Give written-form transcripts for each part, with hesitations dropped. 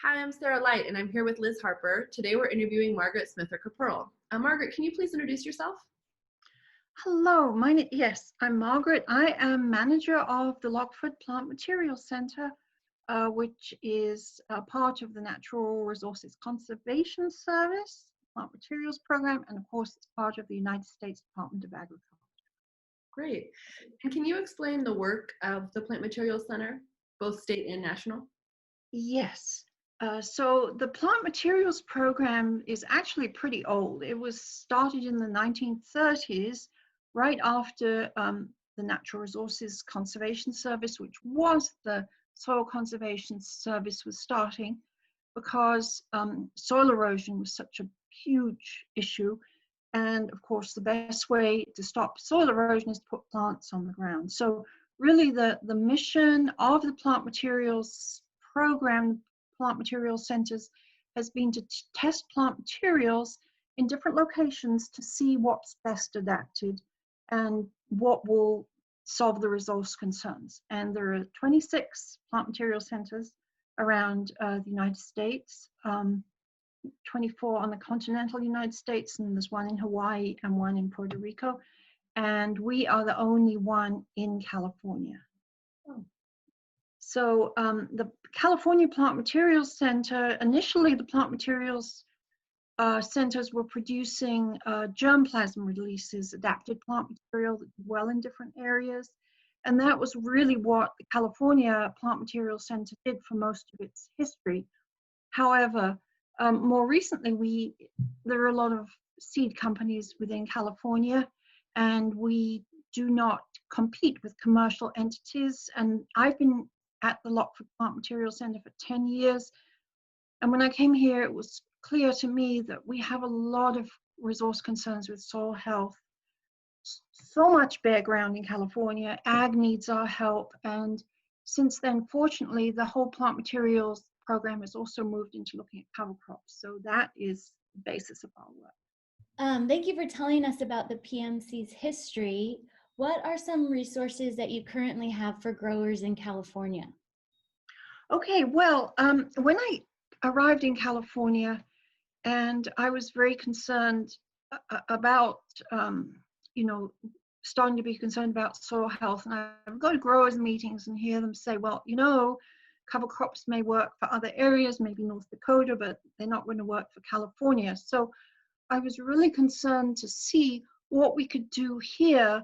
Hi, I'm Sarah Light, and I'm here with Liz Harper. Today we're interviewing Margaret Smither-Kopperl. Margaret, can you please introduce yourself? Hello, yes, I'm Margaret. I am manager of the Lockeford Plant Material Center, which is a part of the Natural Resources Conservation Service Plant Materials Program, and of course, it's part of the United States Department of Agriculture. Great. And can you explain the work of the Plant Materials Center, both state and national? Yes. So the Plant Materials Program is actually pretty old. It was started in the 1930s, right after the Natural Resources Conservation Service, which was the Soil Conservation Service, was starting because soil erosion was such a huge issue. And of course, the best way to stop soil erosion is to put plants on the ground. So really the mission of the Plant Materials Program, Plant Material Centers, has been to test plant materials in different locations to see what's best adapted and what will solve the resource concerns. And there are 26 plant material centers around the United States, 24 on the continental United States, and there's one in Hawaii and one in Puerto Rico. And we are the only one in California. So the California Plant Materials Center, initially the plant materials centers were producing germplasm releases, adapted plant material that did well in different areas. And that was really what the California Plant Materials Center did for most of its history. However, more recently, there are a lot of seed companies within California, and we do not compete with commercial entities. And I've been at the Lockeford Plant Material Center for 10 years. And when I came here, it was clear to me that we have a lot of resource concerns with soil health. So much bare ground in California, ag needs our help. And since then, fortunately, the whole plant materials program has also moved into looking at cover crops. So that is the basis of our work. Thank you for telling us about the PMC's history. What are some resources that you currently have for growers in California? Okay, well, when I arrived in California, and I was very concerned about, starting to be concerned about soil health. And I would go to growers meetings and hear them say, well, cover crops may work for other areas, maybe North Dakota, but they're not going to work for California. So I was really concerned to see what we could do here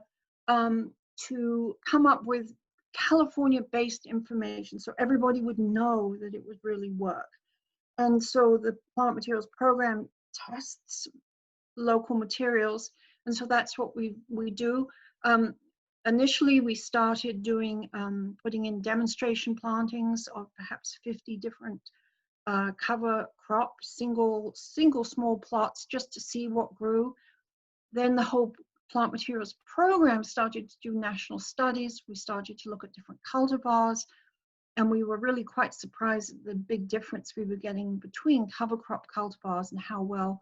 to come up with California-based information so everybody would know that it would really work. And so the Plant Materials Program tests local materials, and so that's what we do. Initially, we started doing putting in demonstration plantings of perhaps 50 different cover crops, single small plots, just to see what grew. Then the whole Plant Materials Program started to do national studies. We started to look at different cultivars, and we were really quite surprised at the big difference we were getting between cover crop cultivars and how well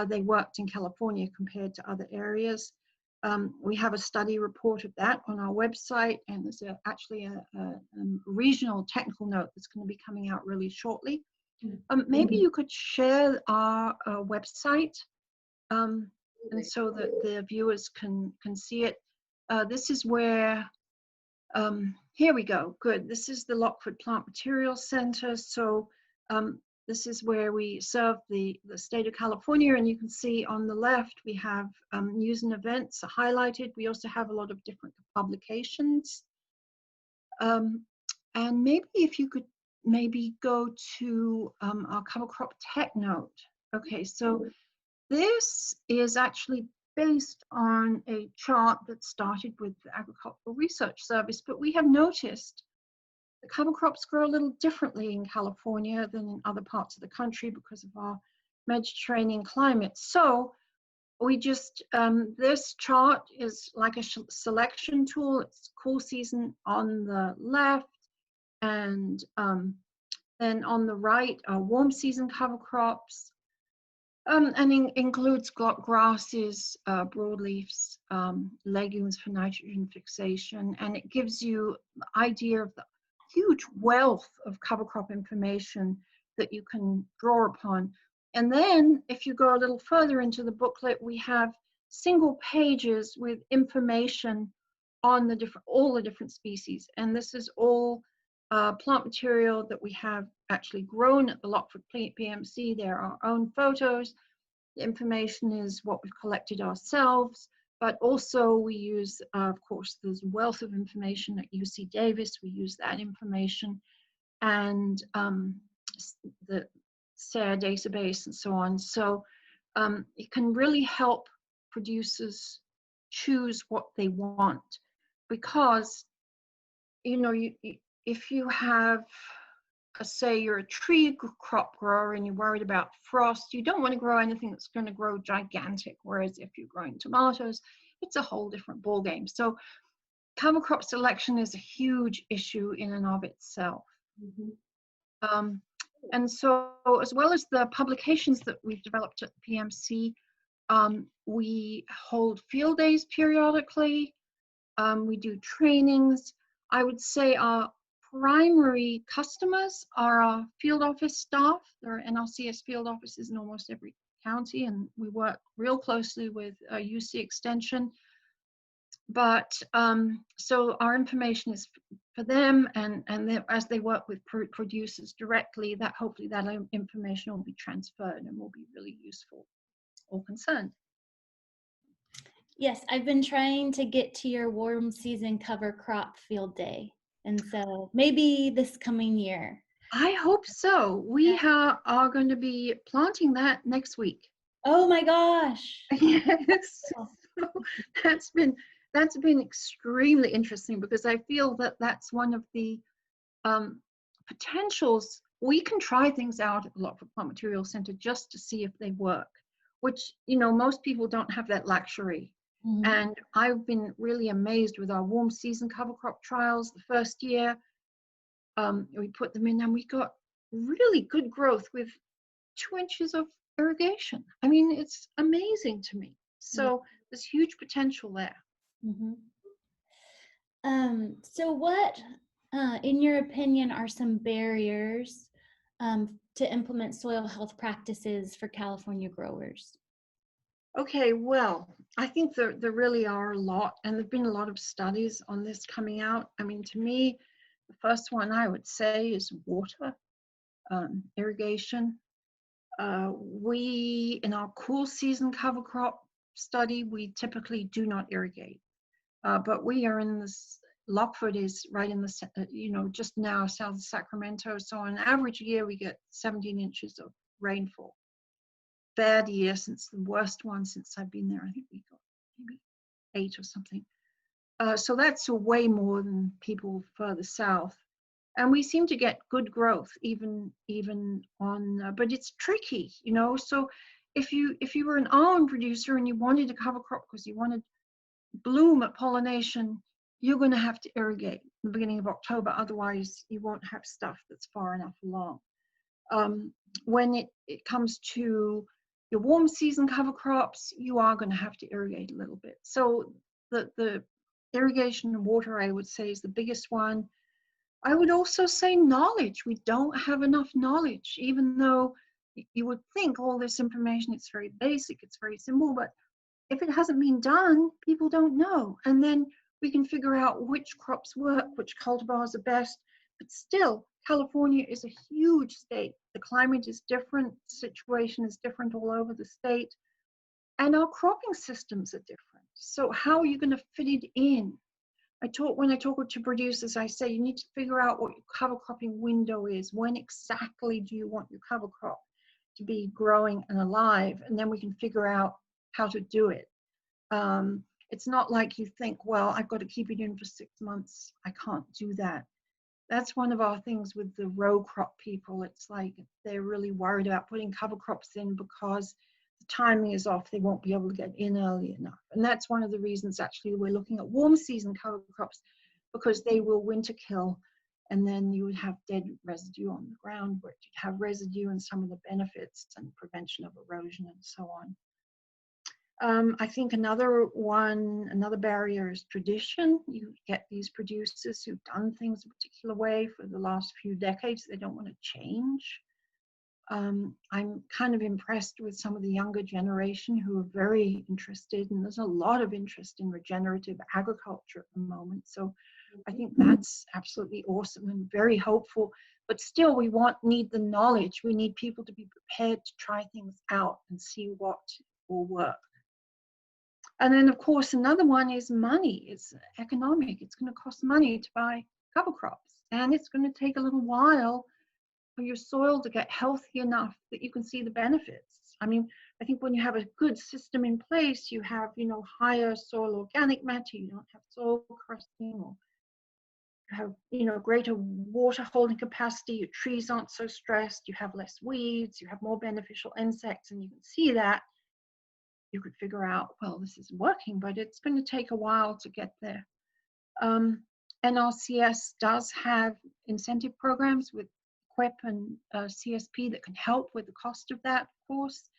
they worked in California compared to other areas. We have a study report of that on our website, and there's actually a regional technical note that's going to be coming out really shortly. Maybe you could share our website, and so that the viewers can see it. This is where, here we go, good. This is the Lockeford Plant Material Center. So this is where we serve the state of California, and you can see on the left we have news and events highlighted. We also have a lot of different publications. And maybe if you could maybe go to our cover crop tech note. Okay, so this is actually based on a chart that started with the Agricultural Research Service, but we have noticed the cover crops grow a little differently in California than in other parts of the country because of our Mediterranean climate. So we just, this chart is like a selection tool. It's cool season on the left, and then on the right are warm season cover crops, and includes grasses, broadleafs, legumes for nitrogen fixation, and it gives you the idea of the huge wealth of cover crop information that you can draw upon. And then if you go a little further into the booklet, we have single pages with information on all the different species. And this is all plant material that we have actually grown at the Lockeford PMC. There are our own photos. The information is what we've collected ourselves, but also we use, of course, there's wealth of information at UC Davis. We use that information, and the SARE database and so on. So it can really help producers choose what they want, because if you have, say you're a tree crop grower and you're worried about frost, you don't want to grow anything that's going to grow gigantic. Whereas if you're growing tomatoes, it's a whole different ballgame. So cover crop selection is a huge issue in and of itself. And so, as well as the publications that we've developed at the PMC, we hold field days periodically. We do trainings. I would say our primary customers are our field office staff. There are NRCS field offices in almost every county, and we work real closely with UC Extension. But so our information is for them, and as they work with producers directly, that hopefully that information will be transferred and will be really useful all concerned. Yes, I've been trying to get to your warm season cover crop field day, and so maybe this coming year. I hope so. We are going to be planting that next week. Oh my gosh. Yes. So that's been extremely interesting, because I feel that that's one of the potentials. We can try things out at the Lockeford Plant Material Center just to see if they work, which, most people don't have that luxury. And I've been really amazed with our warm season cover crop trials. The first year, we put them in and we got really good growth with 2 inches of irrigation. I mean, it's amazing to me. So there's huge potential there. So what, in your opinion, are some barriers to implement soil health practices for California growers? Okay, well, I think there really are a lot, and there've been a lot of studies on this coming out. I mean, to me, the first one I would say is water, irrigation. We, in our cool season cover crop study, we typically do not irrigate, but we are in this, Lockeford is right in the, just now south of Sacramento. So on an average year, we get 17 inches of rainfall. Bad year, since the worst one since I've been there. I think we got maybe 8 or something. So that's way more than people further south. And we seem to get good growth even on, but it's tricky, So if you were an almond producer and you wanted to cover crop because you wanted bloom at pollination, you're going to have to irrigate in the beginning of October. Otherwise, you won't have stuff that's far enough along. When it comes to your warm season cover crops, you are going to have to irrigate a little bit. So the irrigation and water, I would say, is the biggest one. I would also say knowledge. We don't have enough knowledge, even though you would think all this information, it's very basic, it's very simple, but if it hasn't been done, people don't know. And then we can figure out which crops work, which cultivars are best. But still, California is a huge state. The climate is different, the situation is different all over the state, and our cropping systems are different. So how are you going to fit it in? When I talk to producers, I say you need to figure out what your cover cropping window is. When exactly do you want your cover crop to be growing and alive? And then we can figure out how to do it. It's not like you think, well, I've got to keep it in for 6 months. I can't do that. That's one of our things with the row crop people. It's like they're really worried about putting cover crops in because the timing is off. They won't be able to get in early enough. And that's one of the reasons actually we're looking at warm season cover crops, because they will winter kill, and then you would have dead residue on the ground, where you'd have residue and some of the benefits and prevention of erosion and so on. I think another barrier is tradition. You get these producers who've done things a particular way for the last few decades. They don't want to change. I'm kind of impressed with some of the younger generation who are very interested, and there's a lot of interest in regenerative agriculture at the moment. So I think that's absolutely awesome and very hopeful. But still, we need the knowledge. We need people to be prepared to try things out and see what will work. And then, of course, another one is money. It's economic. It's going to cost money to buy cover crops, and it's going to take a little while for your soil to get healthy enough that you can see the benefits. I mean, I think when you have a good system in place, you have, higher soil organic matter, you don't have soil crusting, or you have, greater water holding capacity, your trees aren't so stressed, you have less weeds, you have more beneficial insects, and you can see that. You could figure out, well, this is working, but it's going to take a while to get there. NRCS does have incentive programs with QEP and CSP that can help with the cost of that, of course.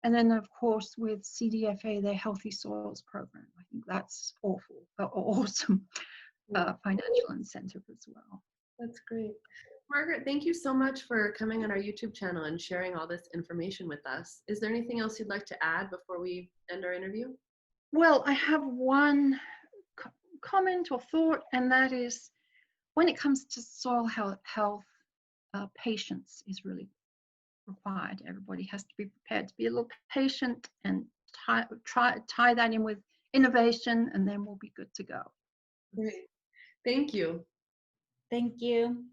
And then, of course, with CDFA, their Healthy Soils program. I think that's awesome financial incentive as well. That's great. Margaret, thank you so much for coming on our YouTube channel and sharing all this information with us. Is there anything else you'd like to add before we end our interview? Well, I have one comment or thought, and that is, when it comes to soil health, patience is really required. Everybody has to be prepared to be a little patient and tie that in with innovation, and then we'll be good to go. Great. Thank you. Thank you.